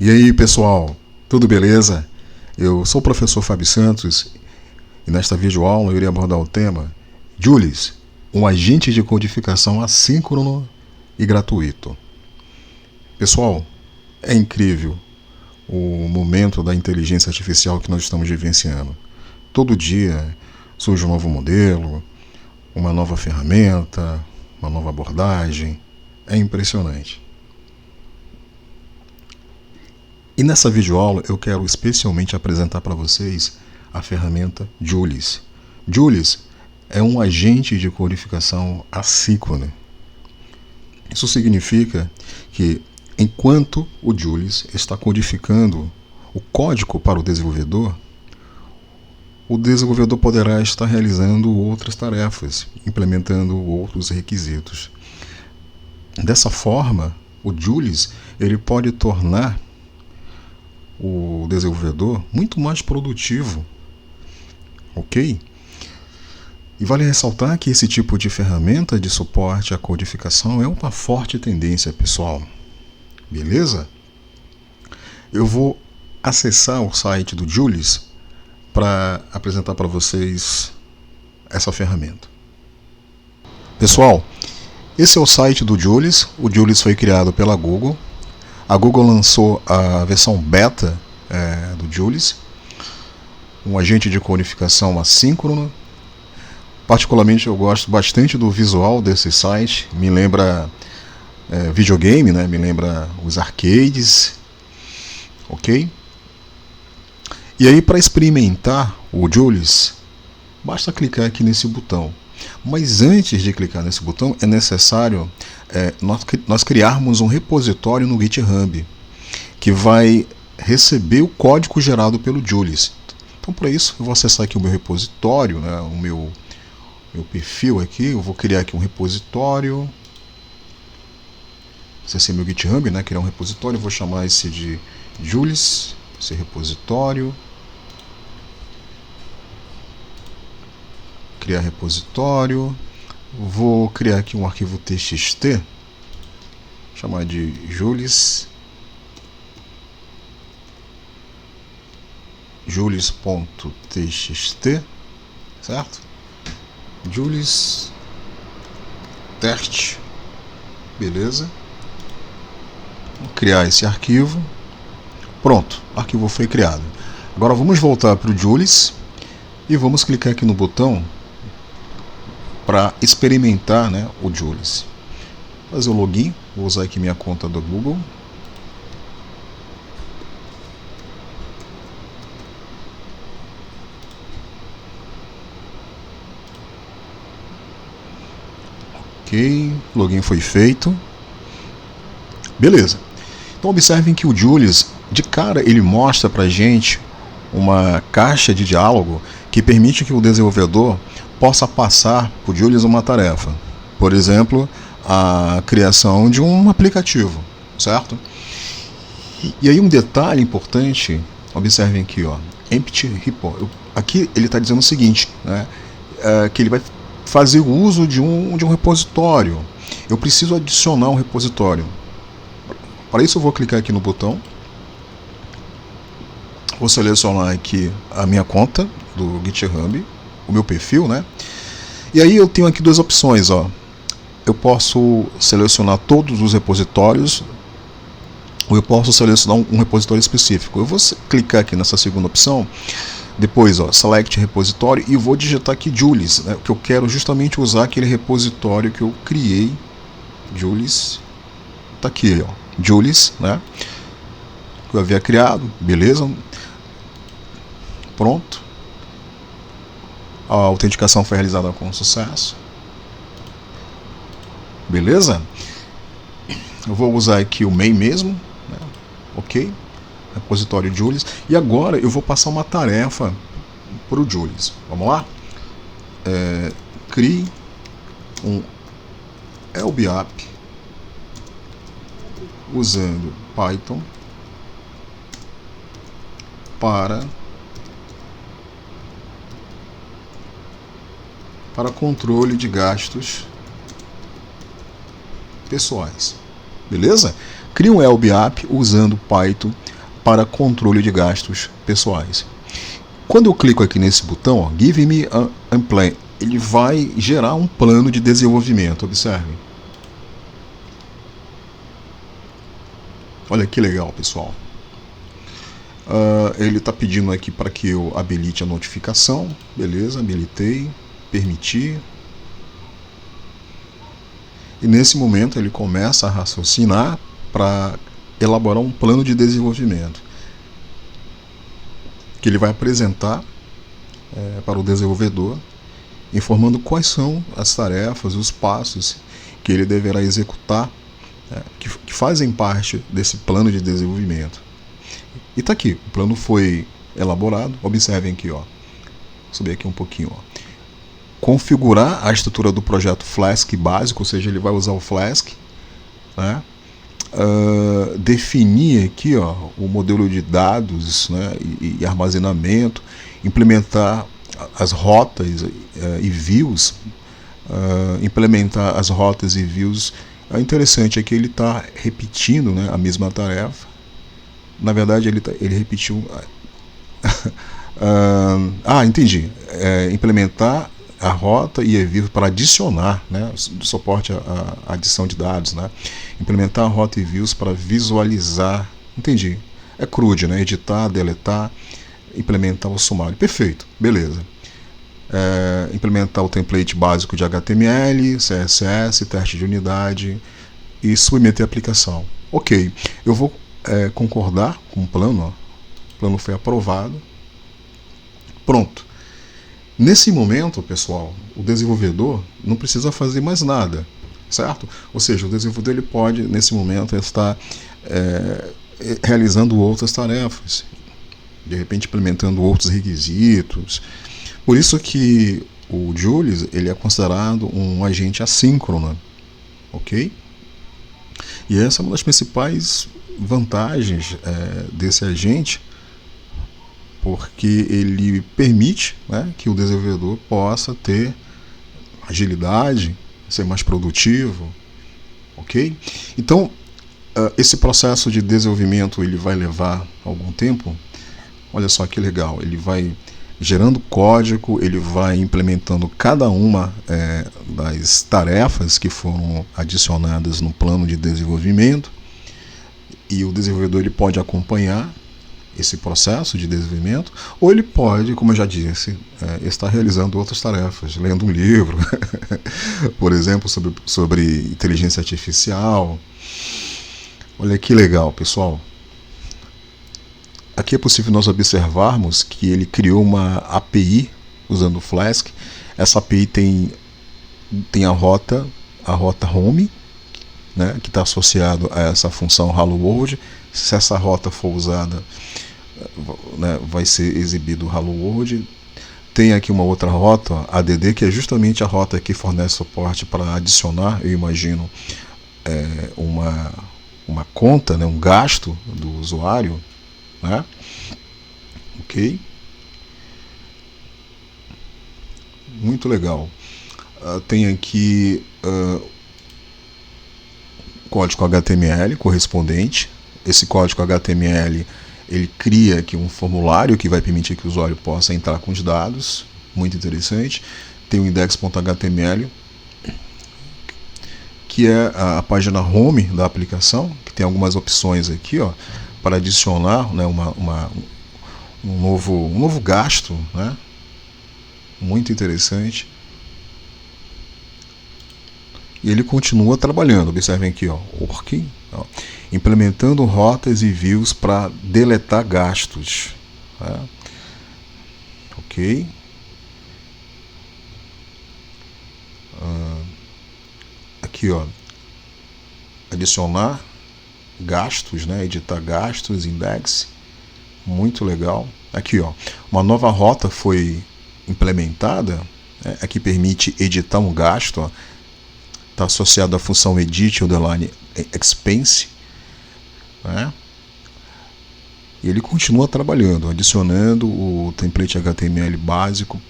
E aí, pessoal, tudo beleza? Eu sou o professor Fábio Santos e nesta videoaula eu irei abordar o tema Julius, um agente de codificação assíncrono e gratuito. Pessoal, é incrível o momento da inteligência artificial que nós estamos vivenciando. Todo dia surge um novo modelo, uma nova ferramenta, uma nova abordagem. É impressionante. E nessa videoaula eu quero especialmente apresentar para vocês a ferramenta Julius. Julius é um agente de codificação assíncrona. Isso significa que enquanto o Julius está codificando o código para o desenvolvedor poderá estar realizando outras tarefas, implementando outros requisitos. Dessa forma, o Julius ele pode tornar o desenvolvedor muito mais produtivo, ok? E vale ressaltar que esse tipo de ferramenta de suporte à codificação é uma forte tendência, pessoal. Beleza? Eu vou acessar o site do Julius para apresentar para vocês essa ferramenta. Pessoal, esse é o site do Julius. O Julius foi criado pela Google. A Google lançou a versão beta do Julius, um agente de codificação assíncrono. Particularmente eu gosto bastante do visual desse site, me lembra videogame, né? Me lembra os arcades, ok? E aí, para experimentar o Julius, basta clicar aqui nesse botão. Mas antes de clicar nesse botão, é necessário nós criarmos um repositório no GitHub que vai receber o código gerado pelo Julius. Então, para isso, eu vou acessar aqui o meu repositório, né, o meu perfil aqui. Eu vou criar aqui um repositório. Acessei meu GitHub, né, criar um repositório. Eu vou chamar esse de Julius, esse repositório. Criar repositório. Vou criar aqui um arquivo txt, chamar de julius.txt, certo? Julius test, beleza? Vou criar esse arquivo. Pronto, o arquivo foi criado. Agora vamos voltar para o Julius e vamos clicar aqui no botão para experimentar, né, o Julius. Fazer o login, vou usar aqui minha conta do Google. Ok, login foi feito. Beleza. Então observem que o Julius, de cara, ele mostra para a gente uma caixa de diálogo que permite que o desenvolvedor possa passar para o Julius uma tarefa. Por exemplo, a criação de um aplicativo, certo? E aí um detalhe importante, observem aqui, ó, empty repo. Aqui ele está dizendo o seguinte, né, que ele vai fazer o uso de um repositório. Eu preciso adicionar um repositório. Para isso eu vou clicar aqui no botão. Vou selecionar aqui a minha conta do GitHub, o meu perfil, né? E aí eu tenho aqui duas opções, ó. Eu posso selecionar todos os repositórios ou eu posso selecionar um repositório específico. Eu vou clicar aqui nessa segunda opção. Depois, ó, select repositório, e vou digitar aqui Julius, né, que eu quero justamente usar aquele repositório que eu criei. Julius, tá aqui, ó, Julius, né, que eu havia criado, beleza? Pronto. A autenticação foi realizada com sucesso. Beleza? Eu vou usar aqui o main mesmo, né? Ok? Repositório Julius. E agora eu vou passar uma tarefa para o Julius. Vamos lá? Crie um LBAP usando Python para controle de gastos pessoais. Beleza? Crie um LBAP usando Python para controle de gastos pessoais. Quando eu clico aqui nesse botão, ó, Give me a plan, ele vai gerar um plano de desenvolvimento. Observe. Olha que legal, pessoal. Ele está pedindo aqui para que eu habilite a notificação. Beleza, habilitei, permitir. E nesse momento ele começa a raciocinar para elaborar um plano de desenvolvimento que ele vai apresentar para o desenvolvedor, informando quais são as tarefas, os passos que ele deverá executar, que fazem parte desse plano de desenvolvimento. E está aqui, o plano foi elaborado. Observem aqui, ó. Vou subir aqui um pouquinho, ó. Configurar a estrutura do projeto Flask básico, ou seja, ele vai usar o Flask, né? Definir aqui, ó, o modelo de dados, né, e armazenamento, implementar as rotas e views, implementar as rotas e views. É interessante é que ele está repetindo, né, a mesma tarefa. Na verdade, ele repetiu. Entendi. Implementar a rota e views para adicionar, né, suporte à adição de dados, né? Implementar a rota e views para visualizar. Entendi. É CRUD, né? Editar, deletar, implementar o sumário. Perfeito, beleza. Implementar o template básico de HTML, CSS, teste de unidade e submeter a aplicação. Ok, eu vou concordar com o plano. Ó. O plano foi aprovado. Pronto. Nesse momento, pessoal, o desenvolvedor não precisa fazer mais nada, certo? Ou seja, o desenvolvedor ele pode, nesse momento, estar realizando outras tarefas, de repente implementando outros requisitos. Por isso que o Julius ele é considerado um agente assíncrono, ok? E essa é uma das principais vantagens desse agente, porque ele permite, né, que o desenvolvedor possa ter agilidade, ser mais produtivo, ok? Então, esse processo de desenvolvimento ele vai levar algum tempo. Olha só que legal, ele vai gerando código, ele vai implementando cada uma das tarefas que foram adicionadas no plano de desenvolvimento, e o desenvolvedor ele pode acompanhar esse processo de desenvolvimento, ou ele pode, como eu já disse, estar realizando outras tarefas, lendo um livro, por exemplo, sobre inteligência artificial. Olha que legal, pessoal. Aqui é possível nós observarmos que ele criou uma API usando o Flask. Essa API tem a rota home, né, que está associado a essa função Hello World. Se essa rota for usada, né, vai ser exibido o Hello World. Tem aqui uma outra rota, ó, ADD, que é justamente a rota que fornece suporte para adicionar, eu imagino, uma conta, né, um gasto do usuário, né? Ok? Muito legal. Tem aqui código HTML correspondente. Esse código HTML ele cria aqui um formulário que vai permitir que o usuário possa entrar com os dados. Muito interessante. Tem o index.html, que é a página home da aplicação, que tem algumas opções aqui, ó, para adicionar, né, um novo gasto, né? Muito interessante. E ele continua trabalhando. Observem aqui, ó, working, ó, implementando rotas e views para deletar gastos. Tá? Ok. Aqui, ó, adicionar gastos, né? Editar gastos, index. Muito legal. Aqui, ó, uma nova rota foi implementada, né, que permite editar um gasto. Está associado à função edit underline expense, né? E ele continua trabalhando, adicionando o template HTML básico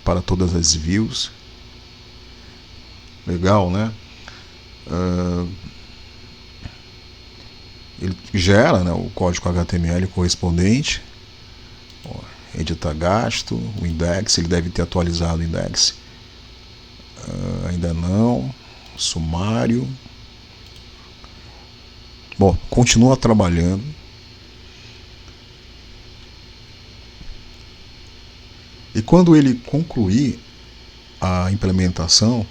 para todas as views. Legal, né? ele gera, né, o código HTML correspondente. Ó, editar gasto, o index, ele deve ter atualizado o index. Ainda não. Sumário. Bom, continua trabalhando. E quando ele concluir a implementação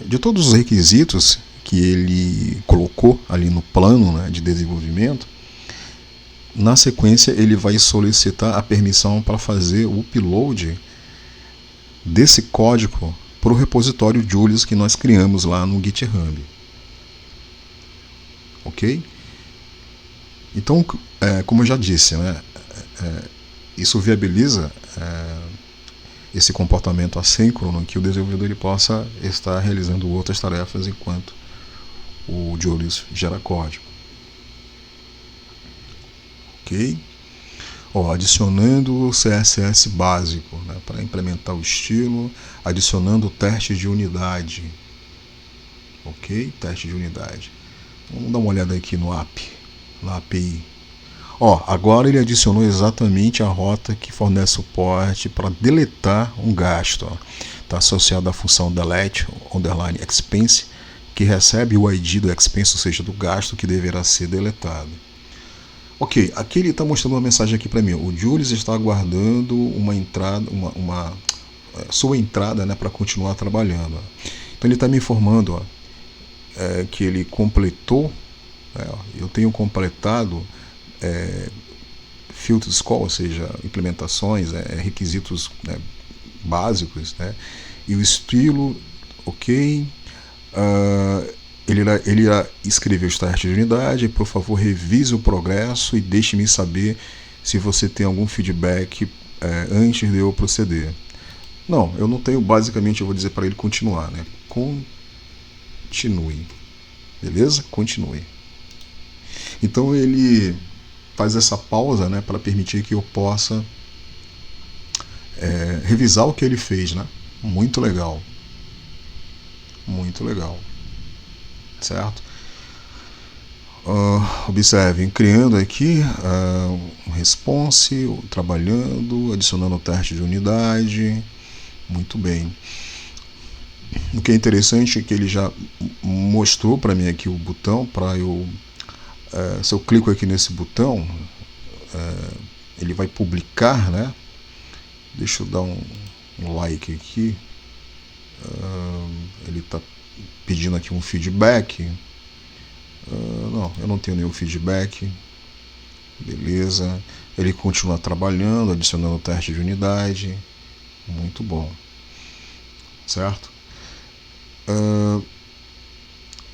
de todos os requisitos que ele colocou ali no plano, né, de desenvolvimento, na sequência ele vai solicitar a permissão para fazer o upload desse código para o repositório Julius que nós criamos lá no GitHub. Ok? Então, como eu já disse, né, isso viabiliza esse comportamento assíncrono, que o desenvolvedor ele possa estar realizando outras tarefas enquanto o Julius gera código. Ok? Adicionando o CSS básico, né, para implementar o estilo, adicionando o teste de unidade. Ok? Teste de unidade. Vamos dar uma olhada aqui no app, na API. Agora ele adicionou exatamente a rota que fornece suporte para deletar um gasto. Está associado à função delete underline expense, que recebe o ID do expense, ou seja, do gasto que deverá ser deletado. Ok, aqui ele está mostrando uma mensagem aqui para mim. O Julius está aguardando uma entrada, sua entrada, né, para continuar trabalhando. Então ele está me informando que ele completou. Eu tenho completado filtros call, ou seja, implementações, requisitos, né, básicos, né, e o estilo, ok. Ele irá escrever os testes de unidade. Por favor, revise o progresso e deixe-me saber se você tem algum feedback antes de eu proceder. Não, eu não tenho. Basicamente eu vou dizer para ele continuar, né? Continue, beleza? Continue. Então ele faz essa pausa, né, para permitir que eu possa revisar o que ele fez, né? Muito legal, muito legal, certo? Observem, criando aqui um response, trabalhando, adicionando o teste de unidade. Muito bem. O que é interessante é que ele já mostrou para mim aqui o botão para eu. Se eu clico aqui nesse botão, ele vai publicar, né? Deixa eu dar um like aqui. Ele está pedindo aqui um feedback. Não, eu não tenho nenhum feedback. Beleza. Ele continua trabalhando, adicionando o teste de unidade. Muito bom. Certo?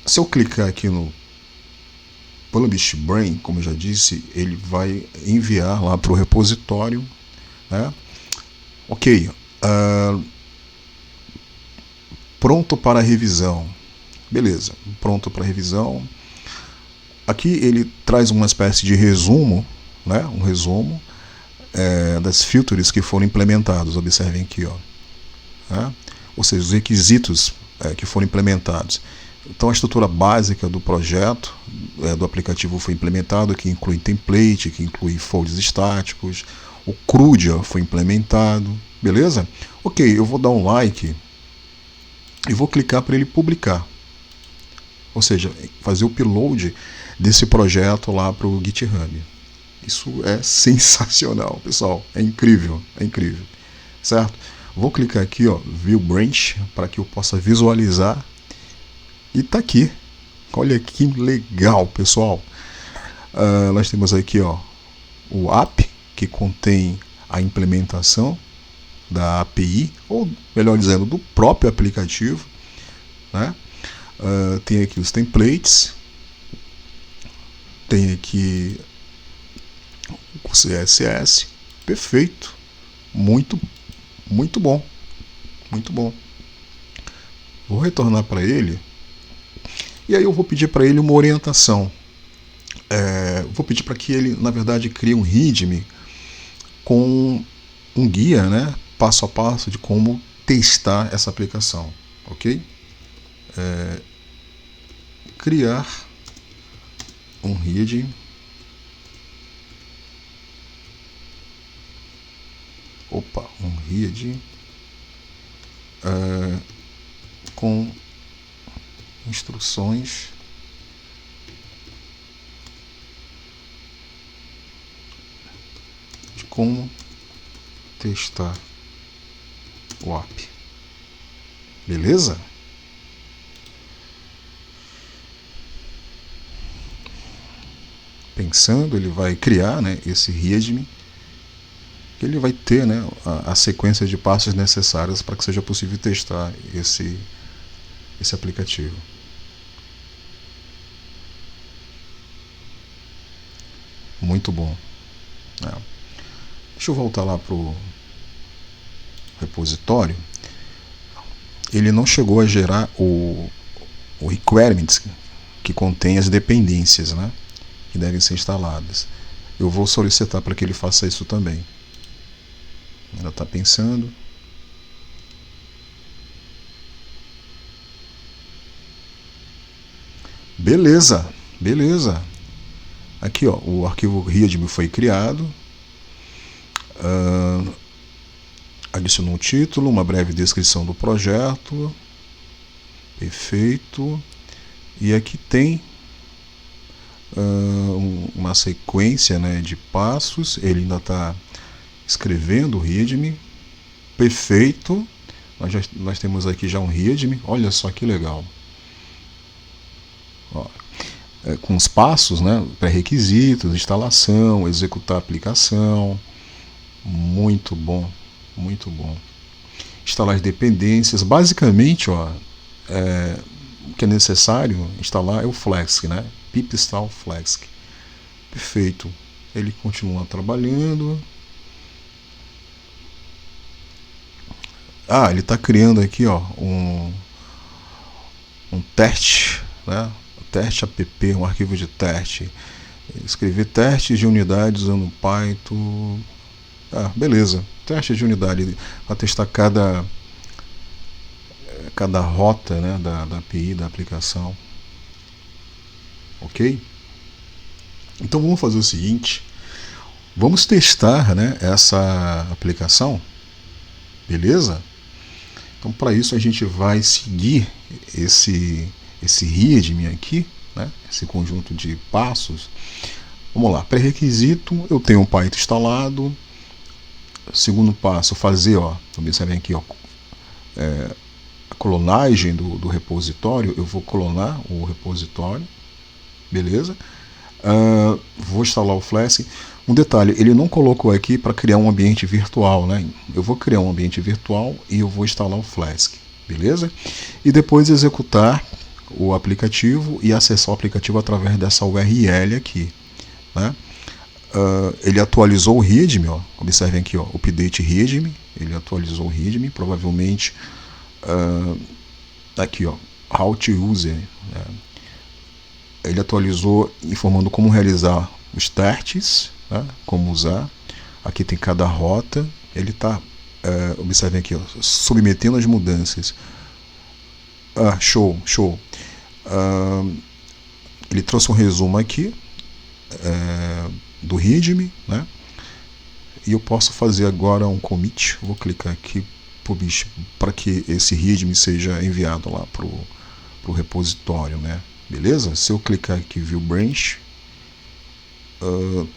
Se eu clicar aqui no Publish Brain, como eu já disse, ele vai enviar lá para o repositório, né? Ok. Pronto para revisão. Beleza, pronto para revisão. Aqui ele traz uma espécie de resumo, né? Um resumo das features que foram implementados. Observem aqui, né? Ou seja, os requisitos que foram implementados. Então a estrutura básica do projeto, do aplicativo foi implementado, que inclui template, que inclui folds estáticos, o CRUD foi implementado, beleza? Ok, eu vou dar um like e vou clicar para ele publicar. Ou seja, fazer o upload desse projeto lá para o GitHub. Isso é sensacional, pessoal. É incrível, certo? Vou clicar aqui, View Branch, para que eu possa visualizar. E tá aqui. Olha que legal, pessoal. Nós temos aqui, o app, que contém a implementação da API, ou melhor dizendo, do próprio aplicativo, né? Tem aqui os templates, tem aqui o CSS, perfeito, muito bom, muito bom. Vou retornar para ele e aí eu vou pedir para ele uma orientação. Vou pedir para que ele, na verdade, crie um README com um guia, né, passo a passo de como testar essa aplicação, ok? Criar um read com instruções de como testar o app. Beleza? Pensando, ele vai criar, né, esse readme. Ele vai ter, né, a sequência de passos necessários para que seja possível testar esse aplicativo. Muito bom. Deixa eu voltar lá para o repositório. Ele não chegou a gerar o requirements que contém as dependências, né, que devem ser instaladas. Eu vou solicitar para que ele faça isso também. Ela está pensando. Beleza. Aqui, ó, o arquivo readme foi criado. Adicionou um título, uma breve descrição do projeto. Perfeito. E aqui tem uma sequência, né, de passos. Ele ainda está escrevendo o readme. Perfeito. Nós temos aqui já um readme. Olha só que legal. Ó, com os passos, né, pré-requisitos, instalação, executar a aplicação. Muito bom. Instalar as dependências. Basicamente, ó, o que é necessário instalar é o Flask, né? Pip install Flask. Perfeito. Ele continua trabalhando. Ele está criando aqui, ó, um teste, né? Teste app, um arquivo de teste. Escrever testes de unidades usando Python. Beleza. Teste de unidade para testar cada rota, né, da API, da aplicação. Ok? Então vamos fazer o seguinte. Vamos testar, né, essa aplicação. Beleza? Então para isso a gente vai seguir esse readme aqui, né, esse conjunto de passos. Vamos lá. Pré-requisito, eu tenho um Python instalado. Segundo passo, fazer, ó, observem aqui, ó, a clonagem do repositório. Eu vou clonar o repositório, beleza? Vou instalar o Flask. Um detalhe, ele não colocou aqui para criar um ambiente virtual, né? Eu vou criar um ambiente virtual e eu vou instalar o Flask, beleza? E depois executar o aplicativo e acessar o aplicativo através dessa URL aqui, né? Ele atualizou o readme, ó. Observem aqui, ó, update readme. Ele atualizou o readme, provavelmente aqui, ó, how to use, né? Ele atualizou informando como realizar os testes, né? Como usar. Aqui tem cada rota. Ele está, observem aqui, ó, submetendo as mudanças. Show. Ele trouxe um resumo aqui do readme, né? E eu posso fazer agora um commit. Vou clicar aqui para que esse readme seja enviado lá para o repositório, né? Beleza? Se eu clicar aqui view branch,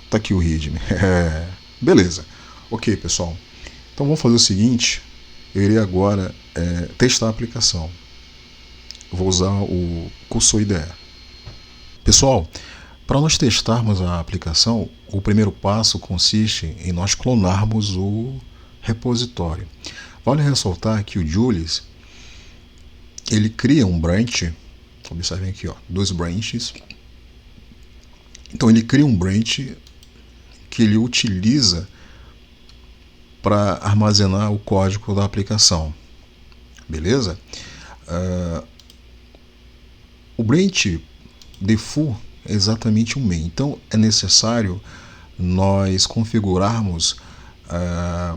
tá aqui o readme. Beleza. Ok, pessoal. Então vamos fazer o seguinte. Eu irei agora testar a aplicação. Vou usar o Cursor IDE. Pessoal, para nós testarmos a aplicação, o primeiro passo consiste em nós clonarmos o repositório. Vale ressaltar que o Julius, ele cria um branch. Observem aqui, ó, 2 branches. Então ele cria um branch que ele utiliza para armazenar o código da aplicação. Beleza? O branch default é exatamente um main. Então é necessário nós configurarmos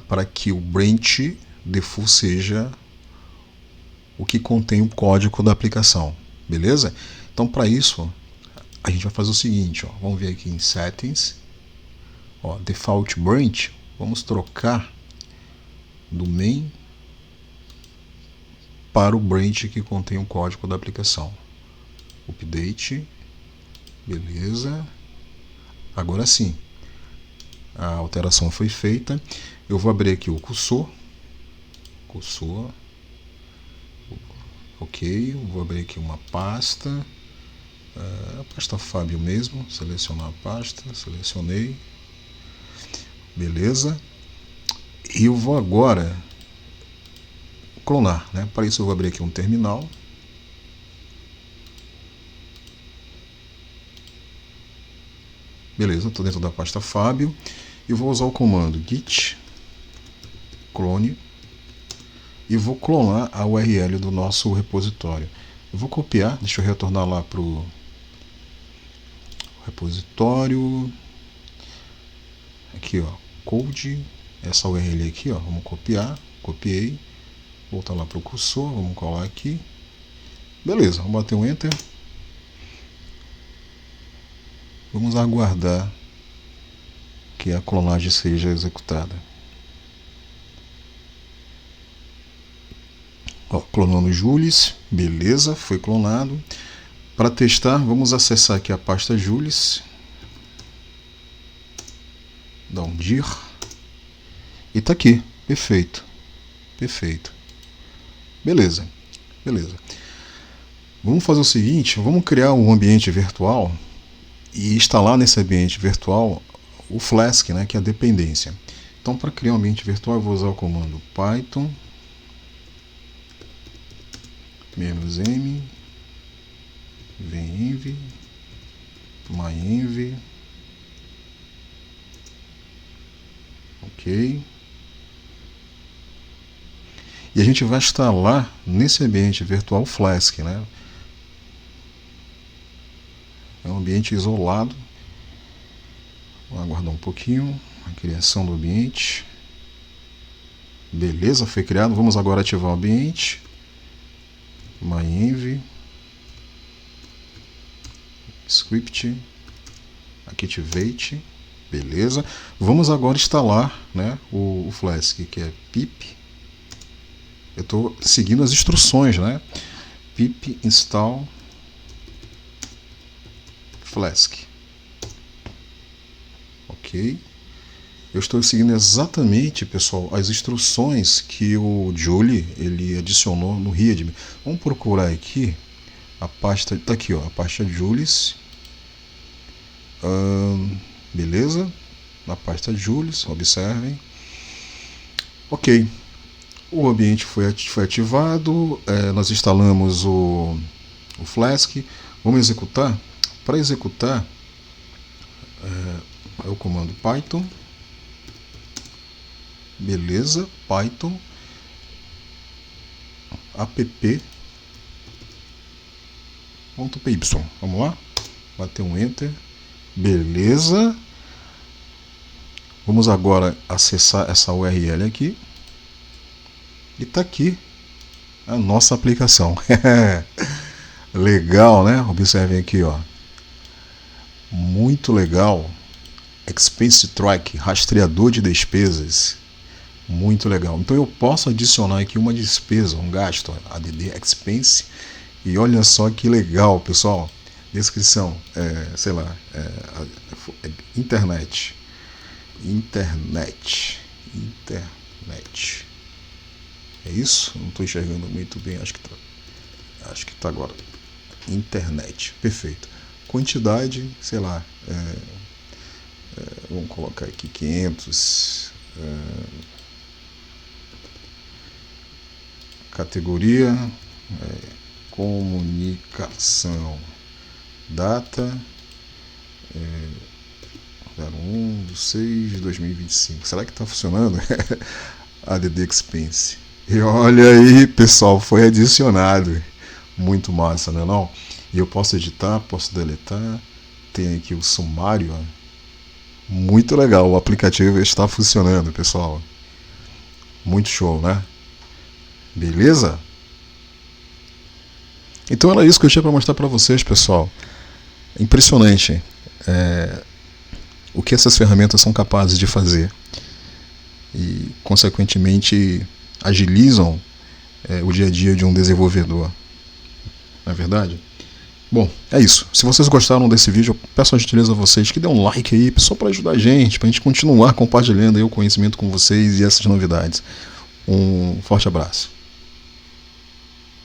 para que o branch default seja o que contém o código da aplicação. Beleza? Então para isso a gente vai fazer o seguinte, ó, vamos ver aqui em Settings, ó, Default Branch, vamos trocar do main para o branch que contém o código da aplicação. Update, beleza. Agora sim, a alteração foi feita. Eu vou abrir aqui o cursor, ok, eu vou abrir aqui uma pasta, a pasta Fábio mesmo, selecionar a pasta, selecionei, beleza, e eu vou agora clonar, né? Para isso eu vou abrir aqui um terminal, beleza, estou dentro da pasta Fábio, e vou usar o comando git clone, e vou clonar a URL do nosso repositório. Eu vou copiar, deixa eu retornar lá para o repositório, aqui ó, code, essa URL aqui ó, vamos copiar, copiei, voltar lá para o cursor, vamos colar aqui, beleza, vamos bater um enter, vamos aguardar que a clonagem seja executada. Ó, clonando Julius, beleza, foi clonado. Para testar, vamos acessar aqui a pasta Julius, dar um dir, e tá aqui, perfeito, perfeito, beleza, beleza. Vamos fazer o seguinte, vamos criar um ambiente virtual e instalar nesse ambiente virtual o Flask, né, que é a dependência. Então, para criar um ambiente virtual, eu vou usar o comando Python -m venv mynv, ok, e a gente vai instalar nesse ambiente virtual o Flask, né? É um ambiente isolado. Vou aguardar um pouquinho a criação do ambiente. Beleza, foi criado. Vamos agora ativar o ambiente. mynv script activate, beleza. Vamos agora instalar, né, o Flask, que é pip. Eu estou seguindo as instruções, né? Pip install Flask, ok. Eu estou seguindo exatamente, pessoal, as instruções que o Julie ele adicionou no readme. Vamos procurar aqui a pasta, tá aqui, ó, a pasta Julius, beleza, na pasta Julius, observem, ok, o ambiente foi ativado, nós instalamos o Flask, vamos executar. Para executar, é o comando Python, beleza, Python app.py, vamos lá, bater um enter, beleza. Vamos agora acessar essa URL aqui, e está aqui a nossa aplicação. Legal, né? Observem aqui, ó, muito legal. Expense Track, rastreador de despesas, muito legal. Então eu posso adicionar aqui uma despesa, um gasto, add expense, e olha só que legal, pessoal. Descrição, sei lá, internet. É isso? Não estou enxergando muito bem, acho que tá agora. Internet, perfeito. Quantidade, sei lá, vamos colocar aqui 500. Categoria, comunicação, data 01/6/2025. Será que está funcionando? Add expense. E olha aí, pessoal, foi adicionado. Muito massa, né, não? E eu posso editar, posso deletar. Tem aqui o sumário, ó. Muito legal, o aplicativo está funcionando, pessoal. Muito show, né? Beleza? Então era isso que eu tinha para mostrar para vocês, pessoal. É impressionante o que essas ferramentas são capazes de fazer e, consequentemente, agilizam o dia a dia de um desenvolvedor. Não é verdade? Bom, é isso. Se vocês gostaram desse vídeo, eu peço a gentileza a vocês que dêem um like aí, só para ajudar a gente continuar compartilhando aí o conhecimento com vocês e essas novidades. Um forte abraço.